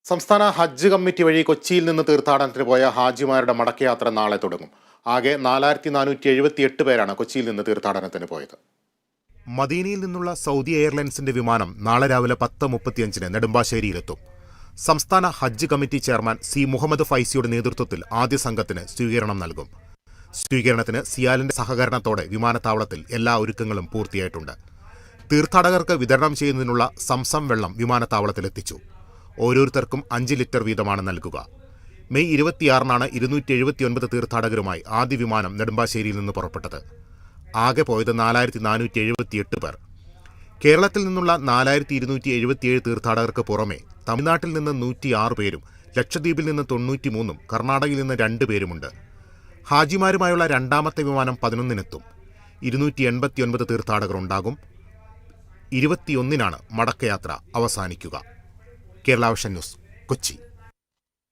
സംസ്ഥാന ഹജ്ജ് കമ്മിറ്റി വഴി കൊച്ചിയിൽ നിന്ന് തീർത്ഥാടനത്തിന് പോയ ഹാജിമാരുടെ മടക്കയാത്ര നാളെ തുടങ്ങും. ആകെ 4478 പേരാണ് കൊച്ചിയിൽ നിന്ന് തീർത്ഥാടനത്തിന് പോയത്. മദീനയിൽ നിന്നുള്ള സൗദി എയർലൈൻസിന്റെ വിമാനം നാളെ രാവിലെ 10:35 നെടുമ്പാശ്ശേരിയിലെത്തും. സംസ്ഥാന ഹജ്ജ് കമ്മിറ്റി ചെയർമാൻ സി മുഹമ്മദ് ഫൈസിയുടെ നേതൃത്വത്തിൽ ആദ്യ സംഘത്തിന് സ്വീകരണം നൽകും. സ്വീകരണത്തിന് സിയാലിന്റെ സഹകരണത്തോടെ വിമാനത്താവളത്തിൽ എല്ലാ ഒരുക്കങ്ങളും പൂർത്തിയായിട്ടുണ്ട്. തീർത്ഥാടകർക്ക് വിതരണം ചെയ്യുന്നതിനുള്ള സംസം വെള്ളം വിമാനത്താവളത്തിലെത്തിച്ചു. ഓരോരുത്തർക്കും 5 ലിറ്റർ വീതമാണ് നൽകുക. മെയ് 26-നാണ് 279 തീർത്ഥാടകരുമായി ആദ്യ വിമാനം നെടുമ്പാശ്ശേരിയിൽ നിന്ന് പുറപ്പെട്ടത്. ആകെ പോയത് 4478 പേർ. കേരളത്തിൽ നിന്നുള്ള 4277 തീർത്ഥാടകർക്ക് പുറമെ തമിഴ്നാട്ടിൽ നിന്ന് 106 പേരും ലക്ഷദ്വീപിൽ നിന്ന് 93-ഉം കർണാടകയിൽ നിന്ന് 2 പേരുമുണ്ട്. ഹാജിമാരുമായുള്ള രണ്ടാമത്തെ വിമാനം 11-നെത്തും. 289 തീർത്ഥാടകർ ഉണ്ടാകും. 21-നാണ് മടക്കയാത്ര അവസാനിക്കുക. Kerala vision news, Kochi.